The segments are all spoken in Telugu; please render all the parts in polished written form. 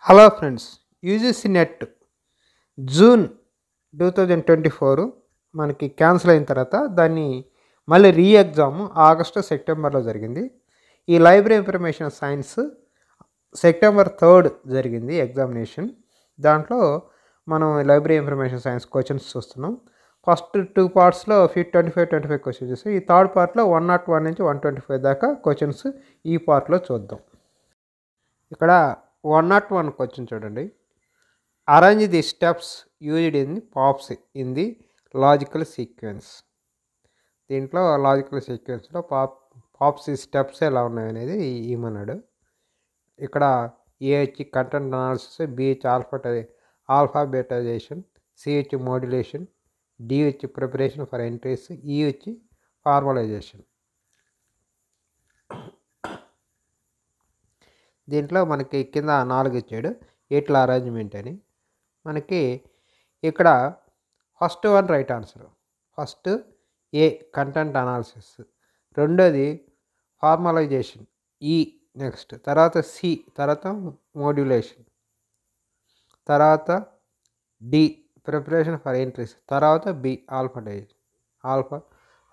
Hello friends, UGC net June 2024 మనకి క్యాన్సిల్ అయిన తర్వాత దాన్ని మళ్ళీ రీ ఎగ్జామ్ ఆగస్టు సెప్టెంబర్లో జరిగింది. ఈ లైబ్రరీ ఇన్ఫర్మేషన్ సైన్స్ సెప్టెంబర్ 3 జరిగింది ఎగ్జామినేషన్. దాంట్లో మనం లైబ్రరీ ఇన్ఫర్మేషన్ సైన్స్ క్వశ్చన్స్ చూస్తున్నాం. First 2 పార్ట్స్లో 25 questions. ఈ థర్డ్ పార్ట్లో 101 నుంచి 125 దాకా క్వశ్చన్స్ ఈ పార్ట్లో చూద్దాం. ఇక్కడ 101 క్వశ్చన్ చూడండి. Arrange the steps used in pops in the logical sequence. దీంట్లో లాజికల్ సీక్వెన్స్లో పాప్స్ స్టెప్స్ ఎలా ఉన్నాయనేది ఇమ్మన్నాడు. ఇక్కడ ఏ వచ్చి కంటెంట్ అనాలిసిస్, బి వచ్చి ఆల్ఫాబెటైజేషన్, సి వచ్చి మోడ్యులేషన్, డి వచ్చి ప్రిపరేషన్ ఫర్ ఎంట్రీస్, ఈ వచ్చి ఫార్మలైజేషన్. దీంట్లో మనకి కింద 4 ఇచ్చాడు, ఎట్లా అరేంజ్మెంట్ అని. మనకి ఇక్కడ first one right answer. First A content analysis, రెండోది ఫార్మలైజేషన్, ఈ నెక్స్ట్, తర్వాత సి, తర్వాత మోడ్యులేషన్, తర్వాత డి ప్రిపరేషన్ ఫర్ ఎంట్రీస్, తర్వాత బి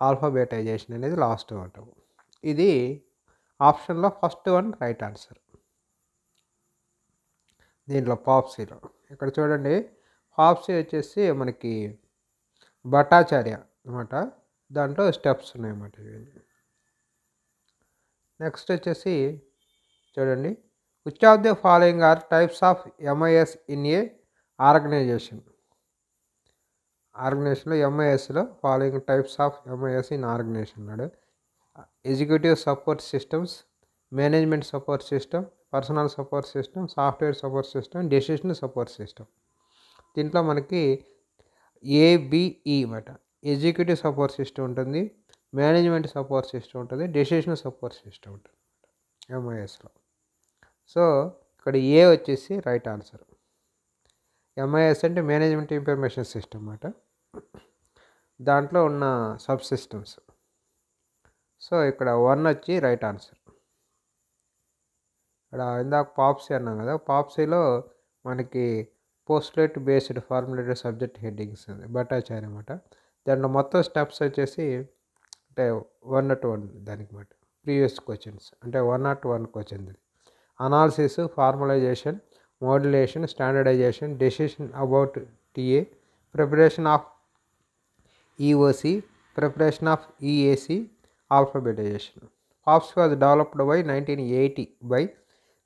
ఆల్ఫాబెటైజేషన్ అనేది లాస్ట్ అంటాం. ఇది ఆప్షన్లో ఫస్ట్ వన్ రైట్ ఆన్సర్. దీంట్లో పాప్సీలో ఇక్కడ చూడండి, పాప్సీ వచ్చేసి మనకి భట్టాచార్య అనమాట. దాంట్లో స్టెప్స్ ఉన్నాయన్నమాట. నెక్స్ట్ వచ్చేసి చూడండి, which of the following are types of MIS in a ఆర్గనైజేషన్లో ఎంఐఎస్లో following types of MIS in organization అన్నాడు. Executive support systems, management support system, personal support system, software support system, decision support system. దీంట్లో మనకి ఏబిఈ అన్నమాట. ఎగ్జిక్యూటివ్ సపోర్ట్ సిస్టమ్ ఉంటుంది, మేనేజ్మెంట్ సపోర్ట్ సిస్టమ్ ఉంటుంది, డెసిషన్ సపోర్ట్ సిస్టమ్ ఉంటుంది ఎంఐఎస్లో. సో ఇక్కడ ఏ వచ్చేసి రైట్ ఆన్సర్. ఎంఐఎస్ అంటే మేనేజ్మెంట్ ఇన్ఫర్మేషన్ సిస్టమ్ అన్నమాట. దాంట్లో ఉన్న సబ్ సిస్టమ్స్. సో ఇక్కడ 1 వచ్చి రైట్ ఆన్సర్. ఇక్కడ ఇందాక పాప్సీ అన్నాం కదా, పాప్సీలో మనకి postulate based formulated subject headings Bhattacharya అనమాట. దాంట్లో మొత్తం స్టెప్స్ వచ్చేసి అంటే 101 దానికి మాట ప్రీవియస్ క్వశ్చన్స్ అంటే 101 question. Analysis, formalization, modulation, standardization, decision about T A, preparation of E O C, preparation of E A C, alphabetization. POPSI was developed by 1980 by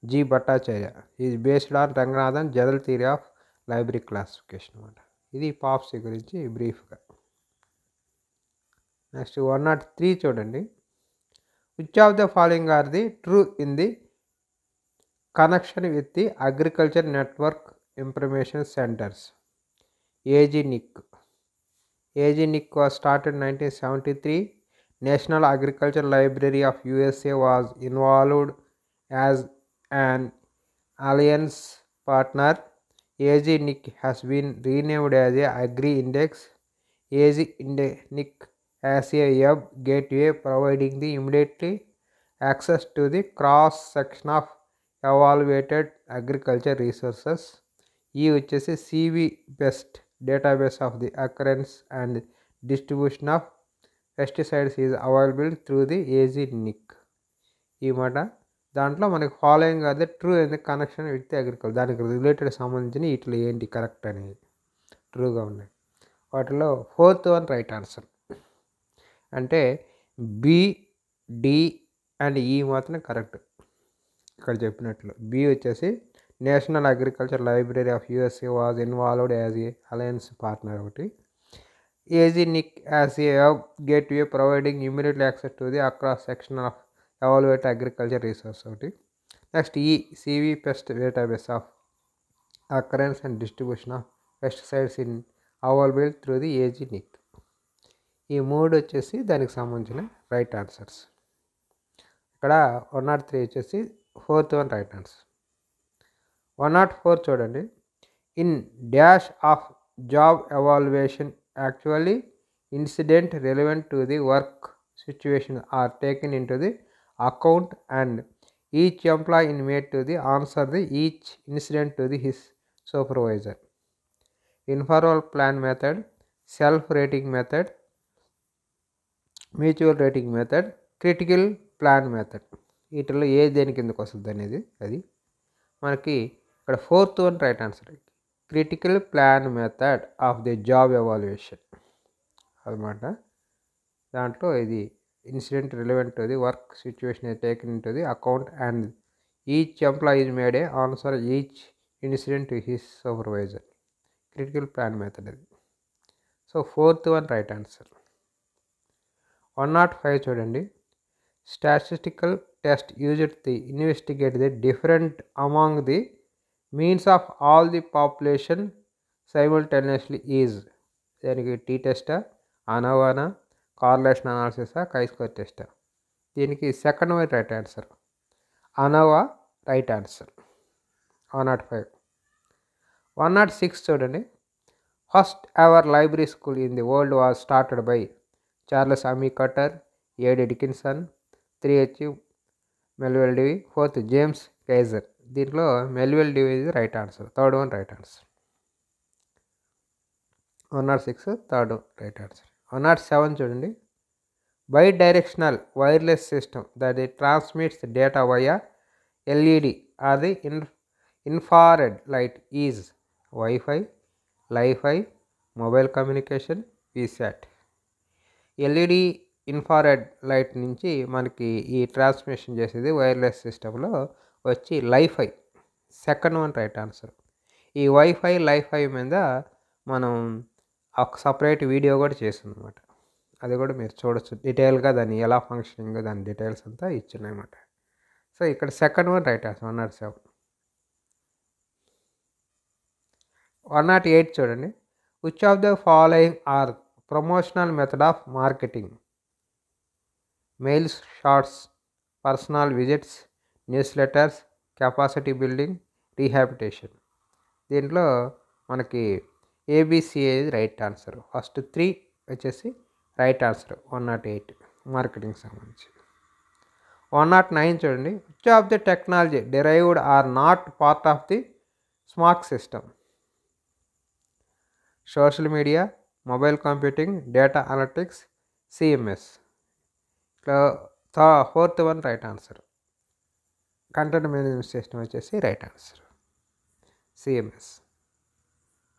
G Bhattacharya. Is based on Ranganathan general theory of library classification అనమాట. ఇది పాప్సీ గురించి బ్రీఫ్గా. నెక్స్ట్ 103 చూడండి, which of the following are the true in the connection with the agriculture network information centres. AgNIC was started in 1973. National Agriculture Library of USA was involved as an alliance partner. AgNIC has been renamed as a Agri-Index. AgNIC has a web gateway providing the immediately access to the cross-section of evaluated agriculture resources. E వచ్చేసి CV best database of the occurrence and distribution of pesticides is available through the AgNIC. ఈ మాట దాంట్లో మనకి ఫాలోయింగ్ అదే true in the connection with the agriculture, దానికి రిలేటెడ్ సంబంధించిన వీటిలో ఏంటి కరెక్ట్ అనేది ట్రూగా ఉన్నాయి. వాటిలో 4th వన్ రైట్ ఆన్సర్. అంటే బి, డి అండ్ ఈ మాత్రమే కరెక్ట్. ఇక్కడ చెప్పినట్లు బి వచ్చేసి national agriculture library of USA was involved as a alliance partner ఒకటి. AgNIC as a gateway providing immediately access to the across section of evaluate agriculture resource ఒకటి. Next E C V pest database of occurrence and distribution of pesticides in available through the AgNIC. ఈ 3 వచ్చేసి దానికి సంబంధించిన రైట్ ఆన్సర్స్. ఇక్కడ 103 వచ్చేసి 4th వన్ రైట్ ఆన్సర్. 104 చూడండి, in dash of job evaluation actually incident relevant to the work situation or taken into the account and Each employee in made to the answer the each incident to the his supervisor. Informal plan method, self-rating method, mutual rating method, critical plan method. వీటిల్లో ఏ దేని కిందకు వస్తుంది అనేది అది మనకి ఇక్కడ fourth one right answer. Critical plan method of the job evaluation అన్నమాట. దాంట్లో ఇది incident relevant to the work situation taken into the account and each employee is made a answer each incident to his supervisor. Critical plan method అది. So fourth one right answer. 105 చూడండి. Statistical test used the investigate the different among the means of all the population simultaneously is. దానికి టీ టెస్టా, అనోవానా, కార్లేషన్ అనాలిసిసా, కై-స్క్వేర్ టెస్టా. దీనికి second one right answer. ANOVA right answer. 105. 106 చూడండి. First ever library school in the world was started by Charles Ammi Cutter, A D Dickinson, 3H Melvil Dewey, 4th James Kaiser. దీంట్లో మెల్విల్ డివి ఇది right answer. Third one right answer. 106 third right answer. 107 చూడండి. By directional wireless system that it transmits data via LED or the infrared light is Wi-Fi, Li-Fi, mobile communication, VSAT. LED infrared light నుంచి మనకి ఈ ట్రాన్స్మిషన్ చేసేది వైర్లెస్ సిస్టంలో వచ్చి Li-Fi. Second one right answer. ఈ వైఫై లైఫై మీద మనం ఒక సపరేట్ వీడియో కూడా చేస్తుంది అనమాట. అది కూడా మీరు చూడొచ్చు డీటెయిల్గా, దాన్ని ఎలా ఫంక్షనింగ్ దాని డీటెయిల్స్ అంతా ఇచ్చున్నాయన్నమాట. సో ఇక్కడ సెకండ్ వన్ రైట్ ఆన్సర్. 107. 108 చూడండి. Which of the following are promotional method of marketing? Mails, shorts, personal visits, newsletters, capacity building, rehabilitation. దీంట్లో మనకి ఏబిసి రైట్ ఆన్సర్. ఫస్ట్ 3 వచ్చేసి రైట్ ఆన్సర్. 108 మార్కెటింగ్ సంబంధించి. 109 చూడండి. Which of the technology derived are not part of the smart system? Social media, mobile computing, data analytics, CMS. ఇట్లా fourth one right answer. Content management system వచ్చేసి right answer. CMS.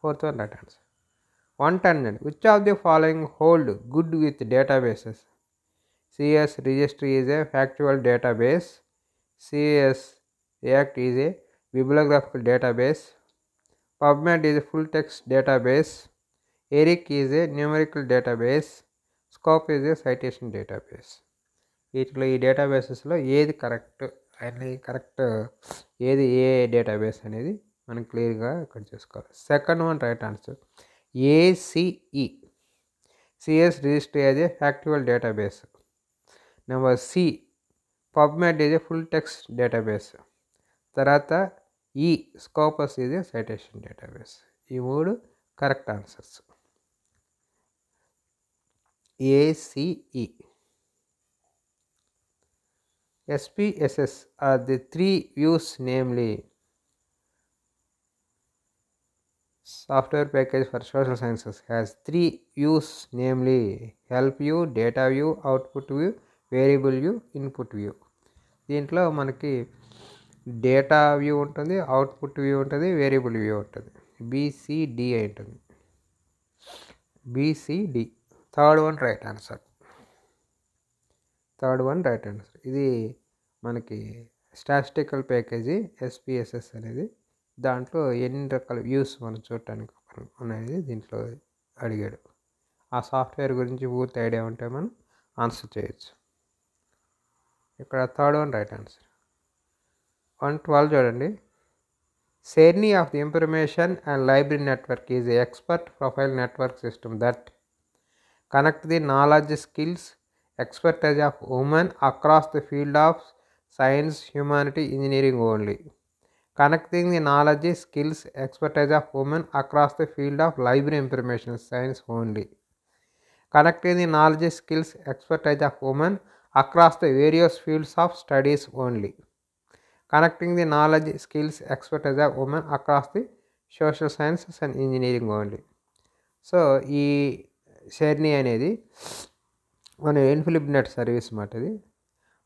Fourth one right answer. 110. Which of the following hold good with databases? CS registry is a factual database. CS act is a bibliographical database. PubMed is a full text database. ERIC is a numerical database. Scope is a citation database. వీటిలో ఈ డేటాబేసెస్లో ఏది కరెక్ట్ ఏది ఏ డేటాబేస్ అనేది మనం క్లియర్గా ఇక్కడ చేసుకోవాలి. Second one right answer. ACE. CS registry as a factual database. Number C PubMed is a full text database. తర్వాత ఈ స్కోపస్ ఇది సైటేషన్ డేటాబేస్. ఈ 3 correct answers. ACE. SPSS are the 3 views, namely software package for social sciences has 3 views, namely help view, data view, output view, variable view, input view. దీంట్లో మనకి డేటా వ్యూ ఉంటుంది, అవుట్పుట్ వ్యూ ఉంటుంది, వేరియబుల్ వ్యూ ఉంటుంది. BCD ఉంటుంది. BCD. Third one right answer. ఇది మనకి స్టాటిస్టికల్ ప్యాకేజీ SPSS అనేది. దాంట్లో ఎన్ని రకాల వ్యూస్ మనం చూడటానికి అనేది దీంట్లో అడిగాడు. ఆ సాఫ్ట్వేర్ గురించి పూర్తి ఐడియా ఉంటే మనం ఆన్సర్ చేయొచ్చు. ఇక్కడ థర్డ్ వన్ రైట్ ఆన్సర్. 112 చూడండి. Cerny of the information and library network is a expert profile network system that connect the knowledge, skills, expertise of women across the field of science, humanity, engineering only. Connecting the knowledge, skills, expertise of women across the field of library information science only. Connecting the knowledge, skills, expertise of women across the various fields of studies only. Connecting the knowledge skills expertise of women across the social sciences and engineering only. So ఈ షెర్నీ అనేది మన ఇన్ఫిలిబ్నెట్ సర్వీస్ మాట. ఇది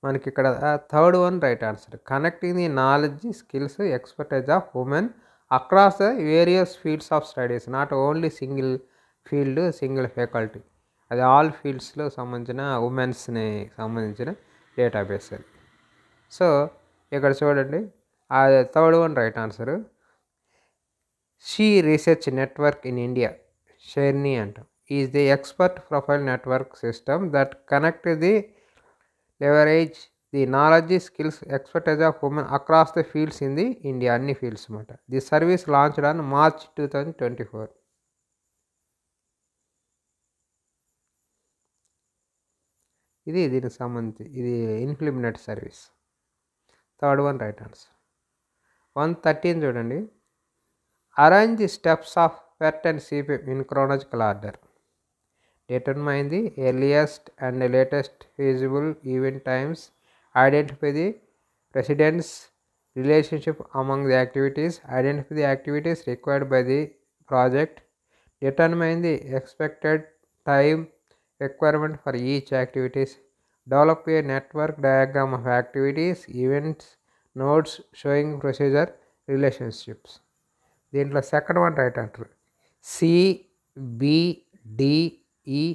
మనకి ఇక్కడ third one right answer. Connecting the knowledge skills expertise of women across the various fields of studies, not only single field single faculty, అది ఆల్ ఫీల్డ్స్లో సంబంధించిన ఉమెన్స్ని సంబంధించిన డేటాబేస్ అది. సో ఇక్కడ చూడండి అది third one right answer. She research network in India, SheRNI అంటాం, is the expert profile network system that connect the leverage the knowledge skills expertise of women across the fields in the India, అన్ని ఫీల్డ్స్ అన్నమాట. The service launched on March 2024. ఇది దీనికి సంబంధించి ఇది INFLIBNET service. Third one right answer. 113 చూడండి. Arrange the steps of PERT and CPM in chronological order. Determine the earliest and latest feasible event times. Identify the precedence relationship among the activities. Identify the activities required by the project. Determine the expected time requirement for each activities. Develop a network diagram of activities, events, nodes showing procedure relationships. దీంట్లో second one right answer. CBDEA,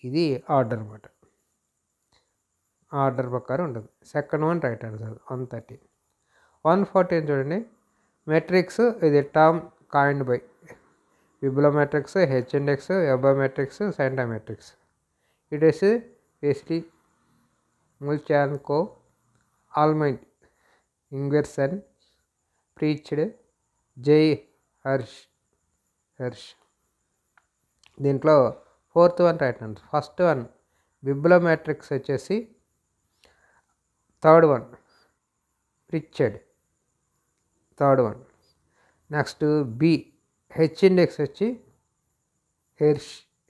ఇది ఆర్డర్ అన్నమాట, ఆర్డర్ ప్రకారం ఉంటుంది. Second one right answer. 113. 114 చూడండి. మెట్రిక్స్, ఇది term coined by bibliometrics, H index, webometrics, scientometrics. It is basically Mulchenko, Almind, Ingwersen, Pritchard, J Hirsch. దీంట్లో fourth one right answer. First one bibliometrics వచ్చేసి third one Pritchard, third one. Next B H index వచ్చి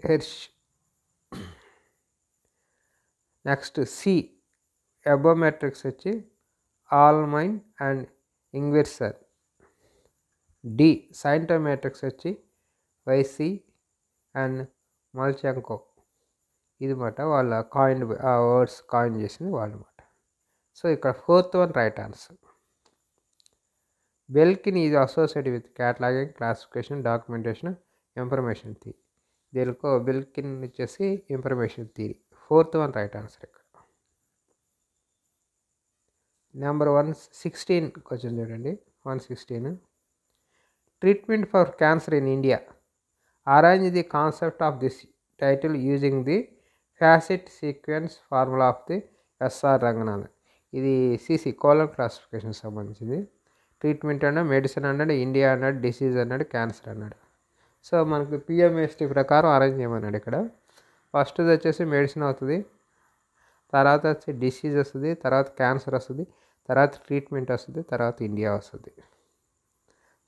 హెర్ష్. నెక్స్ట్ సి ఎబోమెట్రిక్స్ వచ్చి ఆల్మైన్ అండ్ ఇంగ్విర్సర్. డి సైంటోమెట్రిక్స్ వచ్చి వైసి అండ్ మల్చంకో. ఇది మాట వాళ్ళ కాయిన్, ఆ వర్డ్స్ కాయిన్ చేసింది వాళ్ళు మాట. సో ఇక్కడ fourth one right answer. Belkin is associated with cataloguing, classification, documentation, information theory. దీనికో బెల్కిన్ వచ్చేసి information theory. Fourth one right answer ఇక్కడ. నెంబర్ 116 క్వశ్చన్ చూడండి. 116. Treatment for cancer in India. Arrange the concept of this title using the facet sequence formula of the S R Ranganathan. ఇది సిసి కోలన్ క్లాసిఫికేషన్ సంబంధించింది. ట్రీట్మెంట్ అన్నాడు, మెడిసిన్ అన్నాడు, ఇండియా అన్నాడు, డిసీజ్ అన్నాడు, క్యాన్సర్ అన్నాడు. సో మనకు పిఎంఎస్టీ ప్రకారం అరేంజ్ చేయమన్నాడు ఇక్కడ. ఫస్ట్ది వచ్చేసి మెడిసిన్ అవుతుంది, తర్వాత వచ్చి డిసీజ్ వస్తుంది, తర్వాత క్యాన్సర్ వస్తుంది, తర్వాత ట్రీట్మెంట్ వస్తుంది, తర్వాత ఇండియా వస్తుంది.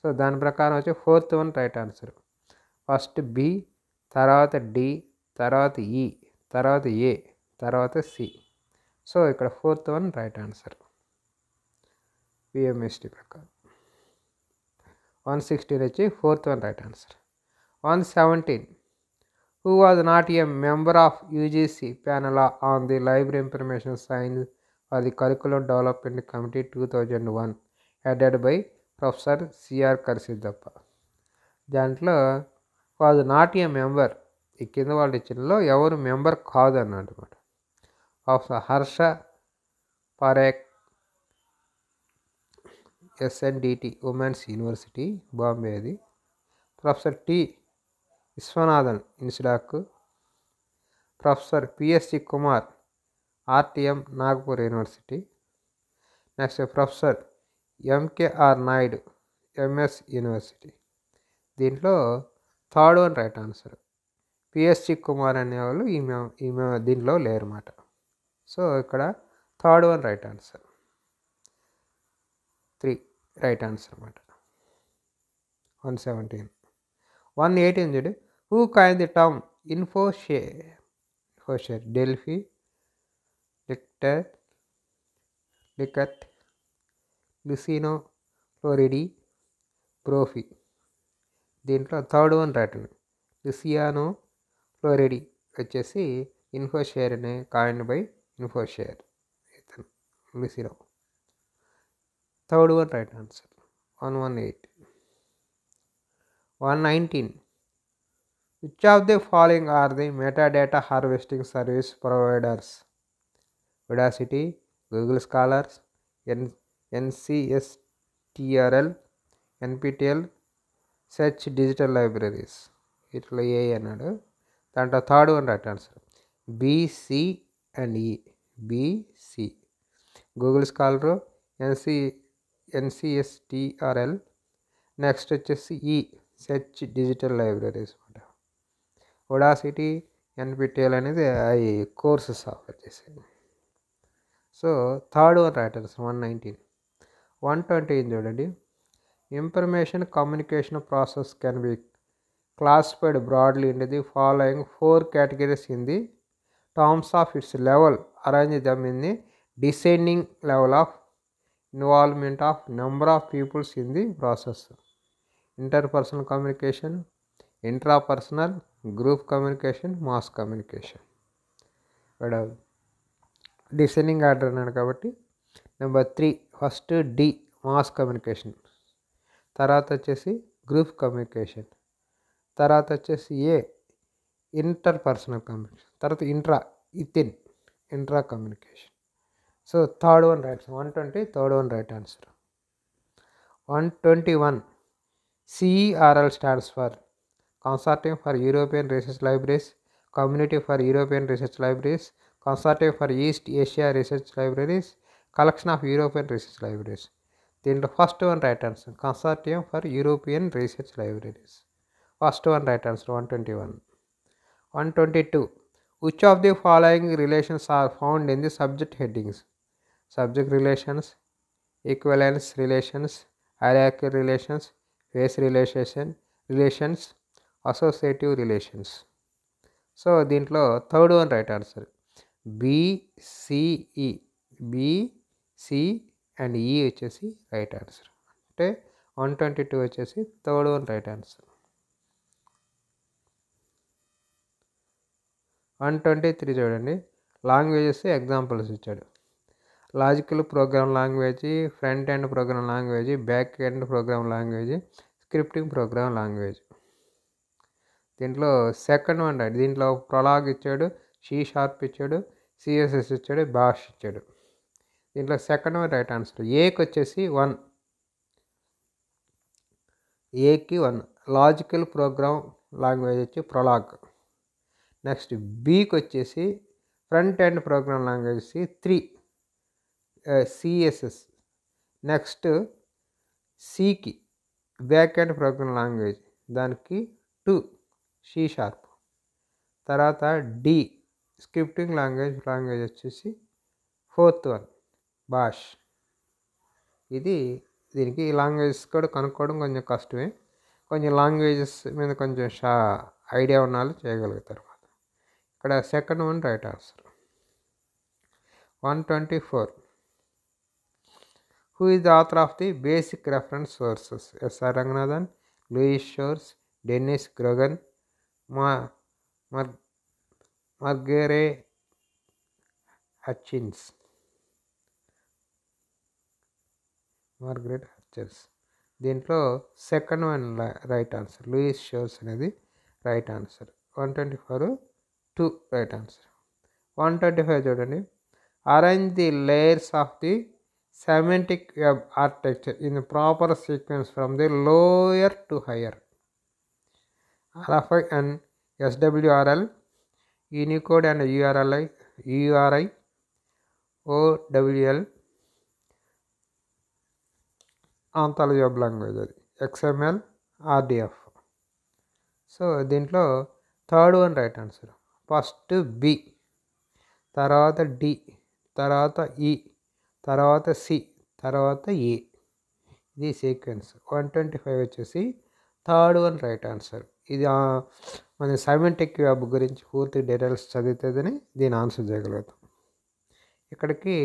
సో దాని ప్రకారం వచ్చి fourth one right answer. First B, తర్వాత డి, తర్వాత ఈ, తర్వాత ఏ, తర్వాత సి. సో ఇక్కడ fourth one right answer PMST ప్రకారం. 116 వచ్చి fourth one right answer. 117. Who was not a member of UGC panel on the Library Information Science for the Curriculum Development Committee 2001, headed by Professor C.R. Karsidappa. దాంట్లో వాజ్ నాట్ ఏ మెంబర్, ఈ కింద వాళ్ళు ఇచ్చినలో ఎవరు మెంబర్ కాదన్నాడు అనమాట. Professor Harsha Parekh, SNDT women's university Bombay అది. Professor T Viswanathan INSDOC. Professor P S C Kumar, RTM Nagpur university. Next professor M K R Naidu, MS university. దీంట్లో third one right answer. P S C Kumar అనేవాళ్ళు ఈమె దీంట్లో లేరన్నమాట. సో ఇక్కడ third one right answer. 3 right answer అన్నమాట. 117. 118 చూడు. Who coin the term infosphere, Delphi, లికట్, లుసినో ఫ్లోరిడి బ్రోఫీ. దీంట్లో థర్డ్ వన్ రాయండి. లుసియానో ఫ్లోరిడి వచ్చేసి ఇన్ఫోషేర్ అనే కాయిన్ బై ఇన్ఫోషేర్. ఇతను Luciano. Third one right answer. 118. 119. Which of the following are the metadata harvesting service providers? Udacity, Google Scholars, NCSTRL, NPTEL, Search Digital Libraries. ఇట్లా ఏ అన్నాడు. దాంట్లో third one right answer. BC and E. BC. Google Scholar, NCSTRL. Next వచ్చేసి E. సెర్చ్ డిజిటల్ లైబ్రరీస్ అనమాట. ఒడాసిటీ, ఎన్పిటిఎల్ అనేది అవి కోర్సెస్ ఆఫర్ చేసేది. So third one right answer. 119. 120 చూడండి. Information communication process can be classified broadly into the following 4 categories in the terms of its level. Arrange them in the descending level of involvement of number of peoples in the process. Interpersonal communication, intrapersonal, group communication, mass communication. ఇక్కడ డిసెండింగ్ ఆర్డర్ అన్నాడు కాబట్టి number 3 first D mass communication, తర్వాత వచ్చేసి గ్రూప్ కమ్యూనికేషన్, తర్వాత వచ్చేసి ఏ ఇంటర్పర్సనల్ కమ్యూనికేషన్, తర్వాత intra communication. So third one right. 120 third one right answer. 121. CERL stands for Consortium for European Research Libraries, Community for European Research Libraries, Consortium for East Asia Research Libraries, Collection of European Research Libraries. దీంట్లో first one right answer. Consortium for European research libraries. First one right answer. 121. 122. Which of the following relations are found in the subject headings? Subject relations, equivalence relations, hierarchical relations, phase relations, associative relations. So దీంట్లో third one right answer. BCE. BC and E వచ్చేసి రైట్ ఆన్సర్. అంటే 122 వచ్చేసి థర్డ్ వన్ రైట్ ఆన్సర్. 123 చూడండి. లాంగ్వేజెస్ ఎగ్జాంపుల్స్ ఇచ్చాడు. Logical program language, front end program language, back end program language, scripting program language. దీంట్లో సెకండ్ వన్ రైట్. దీంట్లో ప్రొలాగ్ ఇచ్చాడు, C# ఇచ్చాడు, CSS ఇచ్చాడు, బాష్ ఇచ్చాడు. దీంట్లో సెకండ్ వన్ రైట్ ఆన్సర్. ఏకి వచ్చేసి 1. ఏకి 1. లాజికల్ ప్రోగ్రామ్ లాంగ్వేజ్ వచ్చి ప్రొలాగ్. నెక్స్ట్ బీకి వచ్చేసి front end program language 3 CSS. Next సికి బ్యాక్ ఎండ్ ప్రోగ్రామ్ లాంగ్వేజ్ దానికి 2 C#. తర్వాత డి స్క్రిప్టింగ్ లాంగ్వేజ్ వచ్చేసి 4th వన్ బాష్. దీనికి ఈ లాంగ్వేజెస్ కూడా కనుక్కోవడం కొంచెం కష్టమే. కొంచెం లాంగ్వేజెస్ మీద కొంచెం ఐడియా ఉన్న వాళ్ళు చేయగలుగుతారు. ఇక్కడ second one right answer. 124. Who is the author of the basic reference sources? S.R. Ranganathan, Louis Shores, Dennis Grogan, Margaret Hutchins. దీంట్లో second one right answer. Louis Shores అనేది రైట్ ఆన్సర్. 124 2 right answer. 125 చూడండి. Arrange the layers of the semantic web architecture in proper sequence from the lower to higher. RFI and SWRL, Unicode and URI, OWL, ontology of language అది, XML, RDF. సో దీంట్లో third one right answer. First B, తర్వాత డి, తర్వాత ఈ, తర్వాత సి, తర్వాత ఏ. ఇది సీక్వెన్స్. 125 వచ్చేసి థర్డ్ వన్ రైట్ ఆన్సర్. ఇది మన సెమాంటిక్ వెబ్ గురించి పూర్తి డీటెయిల్స్ చదివితేనే దీని ఆన్సర్ చేయగలుగుతాం. ఇక్కడికి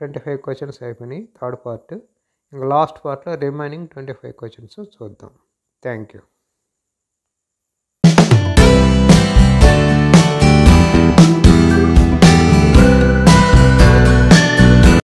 25 క్వశ్చన్స్ అయిపోయినాయి థర్డ్ పార్ట్. లాస్ట్ పార్ట్లో రిమైనింగ్ 25 క్వశ్చన్స్ చూద్దాం. Thank you.